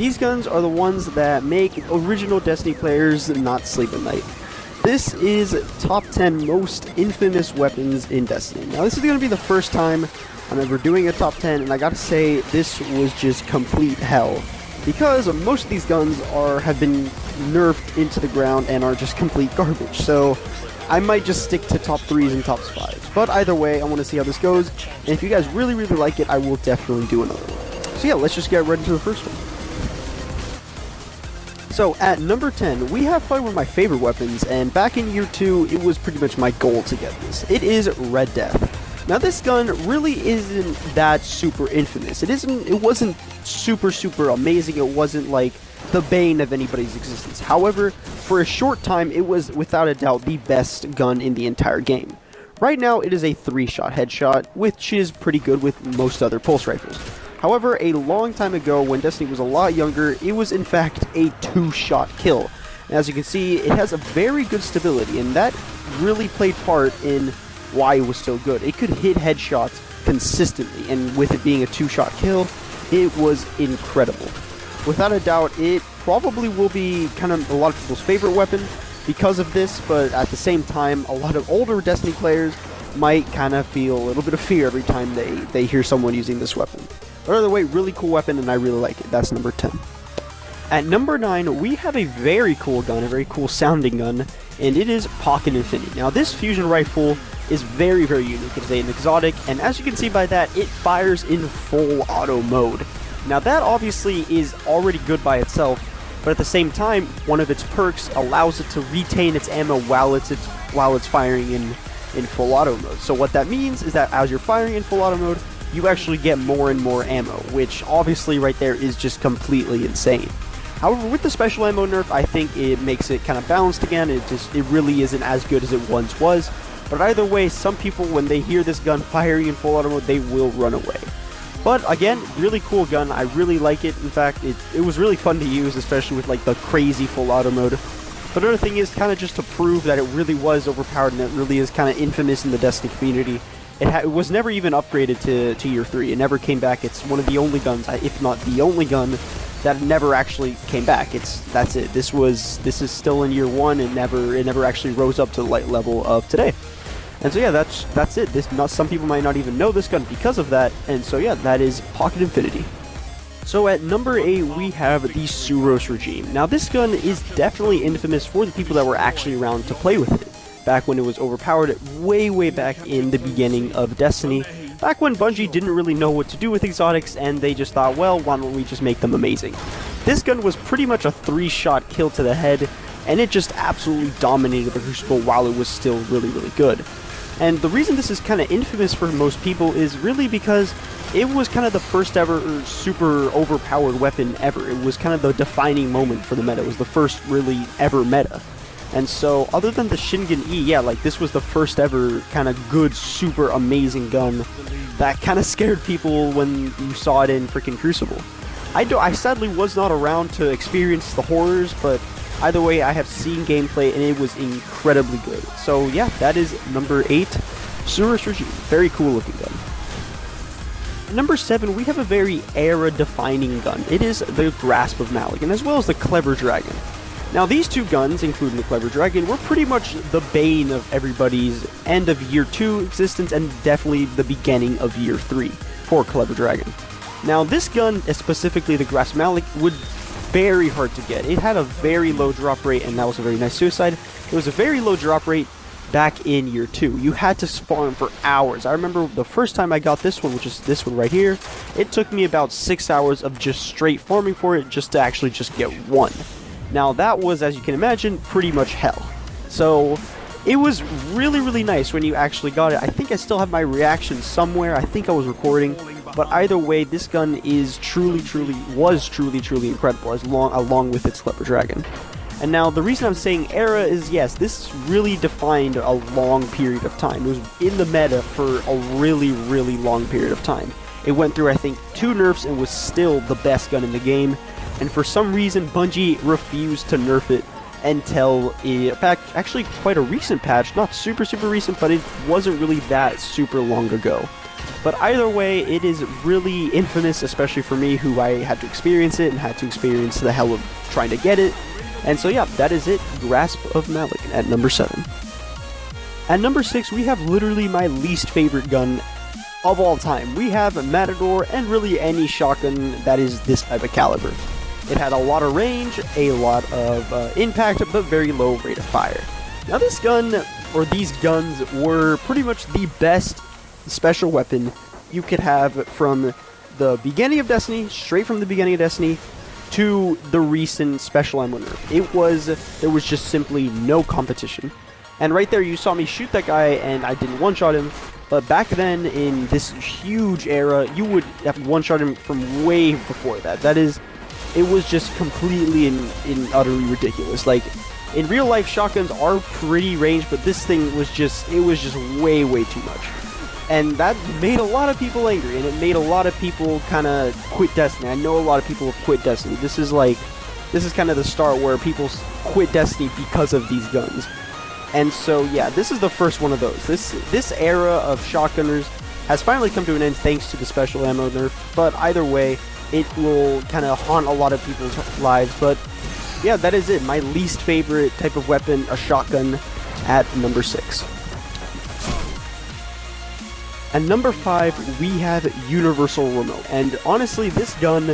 these guns are the ones that make original Destiny players not sleep at night. This is top 10 most infamous weapons in Destiny. Now this is going to be the first time I'm ever doing a top 10, and I gotta say, this was just complete hell. Because most of these guns have been nerfed into the ground and are just complete garbage. So I might just stick to top 3s and top 5s. But either way, I want to see how this goes. And if you guys really, really like it, I will definitely do another one. So yeah, let's just get right into the first one. So at number 10, we have probably one of my favorite weapons. And back in year 2, it was pretty much my goal to get this. It is Red Death. Now this gun really isn't that super infamous. It wasn't super amazing. It wasn't like the bane of anybody's existence. However, for a short time, it was without a doubt the best gun in the entire game. Right now, it is a 3-shot headshot, which is pretty good with most other pulse rifles. However, a long time ago, when Destiny was a lot younger, it was in fact a 2-shot kill. And as you can see, it has a very good stability, and that really played part in why it was so good. It could hit headshots consistently, and with it being a 2-shot kill, it was incredible. Without a doubt, it probably will be kind of a lot of people's favorite weapon because of this, but at the same time, a lot of older Destiny players might kind of feel a little bit of fear every time they hear someone using this weapon. But either way, really cool weapon, and I really like it. That's number 10. At number 9, we have a very cool gun, a very cool sounding gun, and it is Pocket Infinity. Now, this fusion rifle is very unique. It's an exotic, and as you can see by that, it fires in full auto mode. Now that obviously is already good by itself, but at the same time, one of its perks allows it to retain its ammo while it's firing in full auto mode. So what that means is that as you're firing in full auto mode, you actually get more and more ammo, which obviously right there is just completely insane. However, with the special ammo nerf, I think it makes it kind of balanced again. It really isn't as good as it once was. But either way, some people, when they hear this gun firing in full auto mode, they will run away. But again, really cool gun. I really like it. In fact, it was really fun to use, especially with like the crazy full auto mode. But another thing is kind of just to prove that it really was overpowered and it really is kind of infamous in the Destiny community. It was never even upgraded to year 3. It never came back. It's one of the only guns, if not the only gun, that never actually came back. That's it. This is still in year 1 and it never actually rose up to the light level of today. And so yeah, that's it. Some people might not even know this gun because of that. And so yeah, that is Pocket Infinity. So at number 8, we have the Suros Regime. Now this gun is definitely infamous for the people that were actually around to play with it. Back when it was overpowered, way back in the beginning of Destiny. Back when Bungie didn't really know what to do with exotics, and they just thought, well, why don't we just make them amazing? This gun was pretty much a 3-shot kill to the head, and it just absolutely dominated the Crucible while it was still really good. And the reason this is kind of infamous for most people is really because it was kind of the first ever super overpowered weapon ever. It was kind of the defining moment for the meta. It was the first really ever meta. And so, other than the Shingen E, yeah, like this was the first ever kind of good, super amazing gun that kind of scared people when you saw it in freaking Crucible. I sadly was not around to experience the horrors, but either way, I have seen gameplay and it was incredibly good. So yeah, that is number 8, Suros Regime. Very cool looking gun. At number 7, we have a very era-defining gun. It is the Grasp of Malagant, as well as the Clever Dragon. Now these two guns, including the Clever Dragon, were pretty much the bane of everybody's end of year 2 existence and definitely the beginning of year 3 for Clever Dragon. Now this gun, specifically the Grasp of Malagant, would very hard to get. It had a very low drop rate, and that was a very nice suicide. It was a very low drop rate back in year 2. You had to farm for hours. I remember the first time I got this one, which is this one right here, it took me about 6 hours of just straight farming for it just to actually just get one. Now that was, as you can imagine, pretty much hell. So it was really nice when you actually got it. I think I still have my reaction somewhere. I think I was recording. But either way, this gun is truly incredible, along with its Clever Dragon. And now, the reason I'm saying era is, yes, this really defined a long period of time. It was in the meta for a really long period of time. It went through, I think, 2 nerfs and was still the best gun in the game. And for some reason, Bungie refused to nerf it until, actually quite a recent patch. Not super recent, but it wasn't really that super long ago. But either way, it is really infamous, especially for me, who I had to experience it and had to experience the hell of trying to get it. And so yeah, that is it. Grasp of Malagant at number 7. At number 6, we have literally my least favorite gun of all time. We have Matador, and really any shotgun that is this type of caliber. It had a lot of range, a lot of impact, but very low rate of fire. Now this gun, or these guns, were pretty much the best special weapon you could have from the beginning of Destiny, straight from the beginning of Destiny, to the recent special ammo nerf. There was just simply no competition. And right there you saw me shoot that guy and I didn't one-shot him, but back then in this huge era, you would have one-shot him from way before that. It was just completely and utterly ridiculous. Like, in real life, shotguns are pretty ranged, but this thing was just way, way too much. And that made a lot of people angry, and it made a lot of people kind of quit Destiny. I know a lot of people have quit Destiny. This is kind of the start where people quit Destiny because of these guns. And so, yeah, this is the first one of those. This era of shotgunners has finally come to an end thanks to the special ammo nerf, but either way, it will kind of haunt a lot of people's lives. But yeah, that is it. My least favorite type of weapon, a shotgun, at number 6. At number 5, we have Universal Remote. And honestly, this gun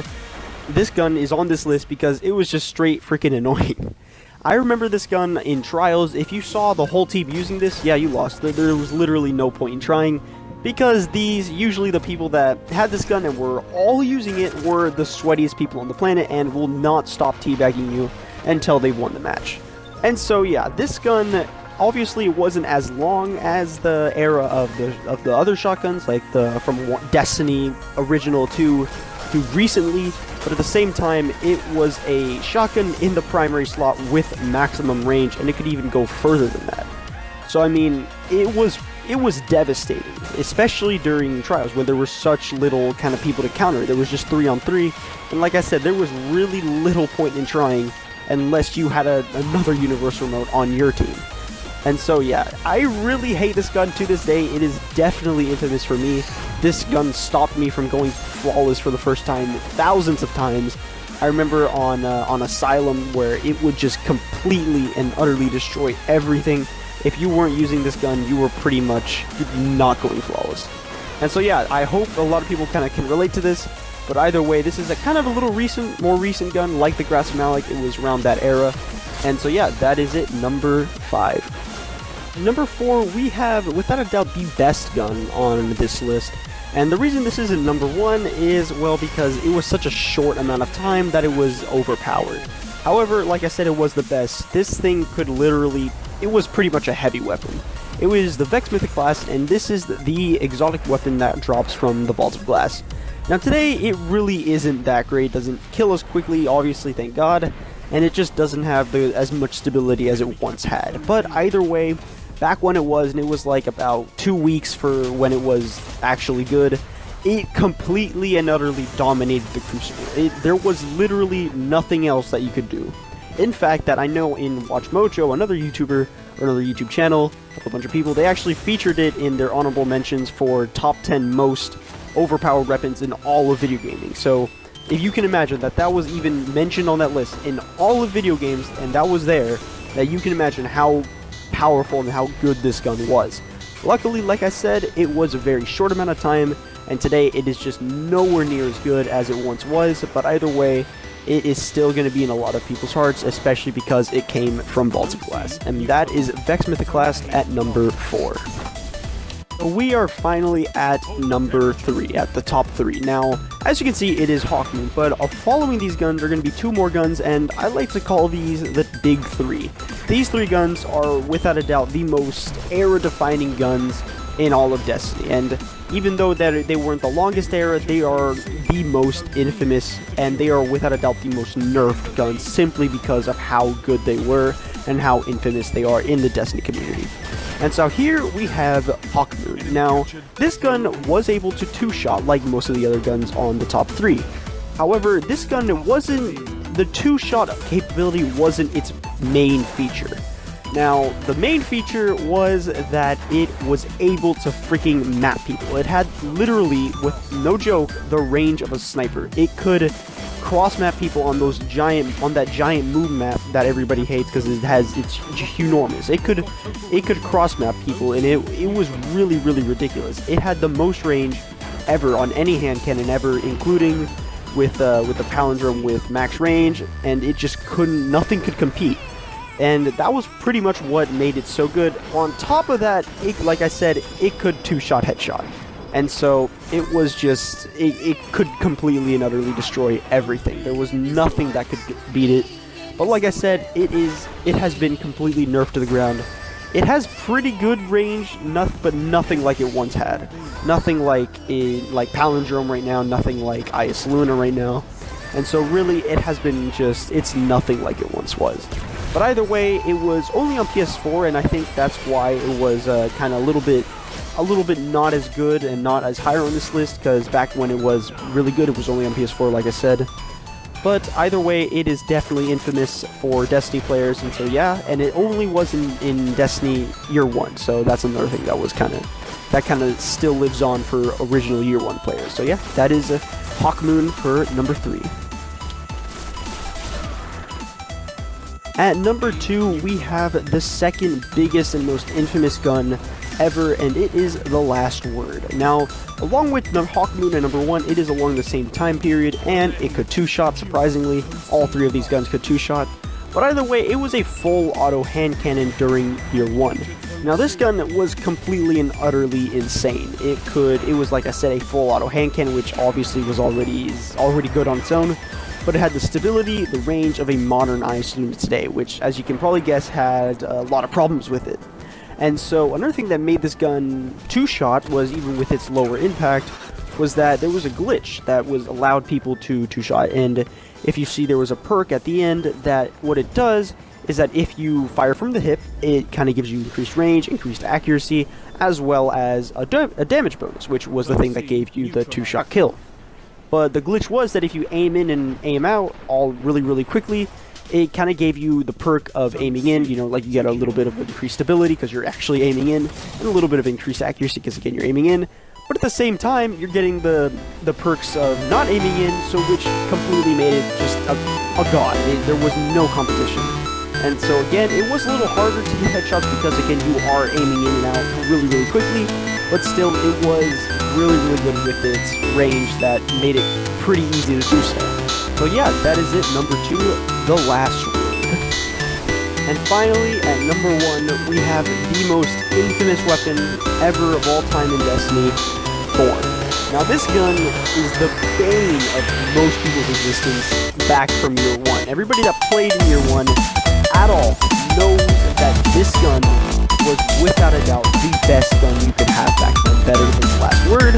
is on this list because it was just straight freaking annoying. I remember this gun in trials. If you saw the whole team using this, yeah, you lost. There was literally no point in trying, because usually the people that had this gun and were all using it were the sweatiest people on the planet and will not stop teabagging you until they've won the match. And so yeah, this gun obviously wasn't as long as the era of the other shotguns, like from Destiny original to recently, but at the same time, it was a shotgun in the primary slot with maximum range, and it could even go further than that. So I mean, it was devastating, especially during trials when there were such little kind of people to counter. There was just 3-on-3, and like I said, there was really little point in trying unless you had another universal remote on your team. And so yeah, I really hate this gun to this day. It is definitely infamous for me. This gun stopped me from going flawless for the first time thousands of times. I remember on Asylum where it would just completely and utterly destroy everything. If you weren't using this gun, you were pretty much not going flawless. And so yeah, I hope a lot of people kind of can relate to this. But either way, this is a kind of a little more recent gun, like the Grasp of Malagant. It was around that era. And so yeah, that is it, number 5. Number 4, we have, without a doubt, the best gun on this list. And the reason this isn't number 1 is, well, because it was such a short amount of time that it was overpowered. However, like I said, it was the best. This thing could literally, it was pretty much a heavy weapon. It was the Vex Mythoclast, and this is the exotic weapon that drops from the Vault of Glass. Now today, it really isn't that great. It doesn't kill us quickly, obviously, thank God, and it just doesn't have as much stability as it once had. But either way, back when it was, and it was like about 2 weeks for when it was actually good, it completely and utterly dominated the Crucible. There was literally nothing else that you could do. In fact, that I know in Watch Mojo, another YouTuber, or another YouTube channel, a bunch of people, they actually featured it in their honorable mentions for top 10 most overpowered weapons in all of video gaming. So if you can imagine that was even mentioned on that list in all of video games, and that was there, that you can imagine how powerful and how good this gun was. Luckily, like I said, it was a very short amount of time, and today it is just nowhere near as good as it once was, but either way, it is still going to be in a lot of people's hearts, especially because it came from Vault of Glass. And that is Vex Mythoclast at number 4. We are finally at number 3, at the top 3. Now, as you can see, it is Hawkmoon, but following these guns are going to be 2 more guns, and I like to call these the Big 3. These 3 guns are, without a doubt, the most era-defining guns in all of Destiny, and even though they weren't the longest era, they are the most infamous, and they are, without a doubt, the most nerfed guns, simply because of how good they were and how infamous they are in the Destiny community. And so here we have Hawkmoon. Now, this gun was able to 2-shot like most of the other guns on the top 3. However, this gun wasn't, the 2-shot capability wasn't its main feature. Now, the main feature was that it was able to freaking map people. It had literally, with no joke, the range of a sniper. It could cross-map people on that giant moon map that everybody hates because it's enormous. It could cross-map people, and it was really, really ridiculous. It had the most range ever on any hand cannon ever, including with the palindrome with max range, and it just nothing could compete. And that was pretty much what made it so good. On top of that, like I said, it could two-shot headshot. And so it was just, it could completely and utterly destroy everything. There was nothing that could beat it. But like I said, it has been completely nerfed to the ground. It has pretty good range, but nothing like it once had. Nothing like Palindrome right now, nothing like IS Luna right now. And so really, it has been it's nothing like it once was. But either way, it was only on PS4, and I think that's why it was kind of a little bit not as good and not as higher on this list, because back when it was really good, it was only on PS4, like I said. But either way, it is definitely infamous for Destiny players, and so yeah, and it only was in Destiny Year 1, so that's another thing that kind of still lives on for original Year 1 players. So yeah, that is Hawkmoon for number 3. At number 2, we have the second biggest and most infamous gun ever, and it is The Last Word. Now, along with Hawkmoon at number 1, it is along the same time period, and it could two-shot, surprisingly. All three of these guns could two-shot. But either way, it was a full auto hand cannon during Year 1. Now, this gun was completely and utterly insane. It was, like I said, a full auto hand cannon, which obviously is already good on its own. But it had the stability, the range of a modern IS Luna today, which, as you can probably guess, had a lot of problems with it. And so another thing that made this gun two-shot was, even with its lower impact, was that there was a glitch that allowed people to two-shot. And if you see there was a perk at the end, that what it does is that if you fire from the hip, it kind of gives you increased range, increased accuracy, as well as a damage bonus, which was the thing that gave you the two-shot kill. But the glitch was that if you aim in and aim out all really, really quickly, it kind of gave you the perk of aiming in, like you get a little bit of increased stability because you're actually aiming in, and a little bit of increased accuracy because, again, you're aiming in. But at the same time, you're getting the perks of not aiming in, so which completely made it just a god. There was no competition. And so, again, it was a little harder to get headshots because, again, you are aiming in and out really, really quickly. But still, it was really, really good with its range that made it pretty easy to do so. So yeah, that is it. Number 2, The Last Word. And finally, at number 1, we have the most infamous weapon ever of all time in Destiny, Thorn. Now, this gun is the bane of most people's existence back from Year 1. Everybody that played in Year 1 at all knows that this gun was, without a doubt, the best gun you could have back then. Better than The Last Word,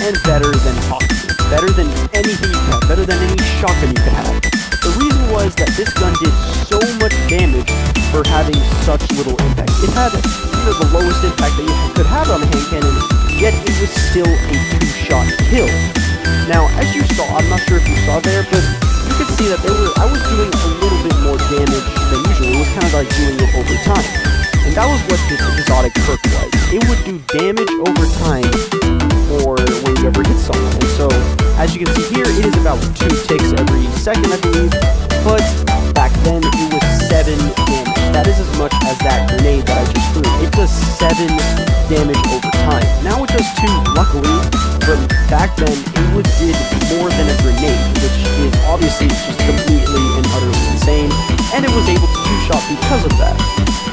and better than Hawkmoon. Better than anything you could have. Better than any shotgun you could have. The reason was that this gun did so much damage for having such little impact. It had, the lowest impact that you could have on a hand cannon, yet it was still a two-shot kill. Now, as you saw, I'm not sure if you saw there, but you could see that I was doing a little bit more damage than usual. It was kind of like doing it over time. And that was what this exotic perk was. It would do damage over time for when you ever hit someone. And so, as you can see here, it is about 2 ticks every second, I believe. But back then, it was 7 damage. That is as much as that grenade that I just threw. It does 7 damage over time. Now it does 2, luckily. But back then, it did more than a grenade, which is obviously just completely and utterly insane. And it was able to two-shot because of that.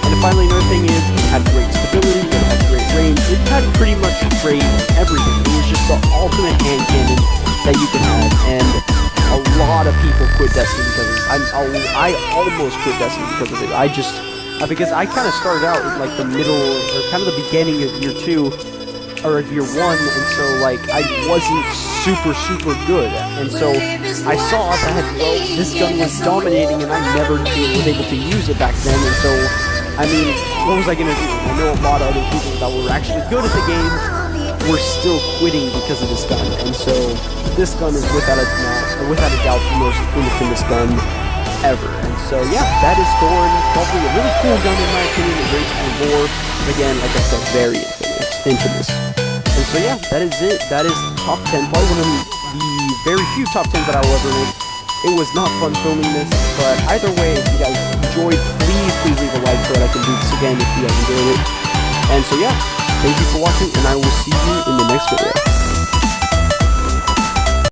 And finally, another thing is, it had great stability, it had great range, it had pretty much great everything. It was just the ultimate hand cannon that you could have, and a lot of people quit Destiny because of it. I almost quit Destiny because of it. Because I kind of started out with, the middle, or kind of the beginning of Year 2, or of Year 1, and so, I wasn't super, super good. And so, I saw that, this gun was dominating, and I never was able to use it back then, and so, what was I going to do? I know a lot of other people that were actually good at the game were still quitting because of this gun, and so this gun is without a doubt the most infamous gun ever. And so yeah, that is Thorn. Probably a really cool gun in my opinion, a very cool lore. But again, like I said, very infamous. And so yeah, that is it. That is top 10, probably one of the very few top 10s that I will ever make. It was not fun filming this, but either way, if you guys enjoyed, please leave a like so that I can do this again if you guys enjoyed it. And so yeah, thank you for watching, and I will see you in the next video.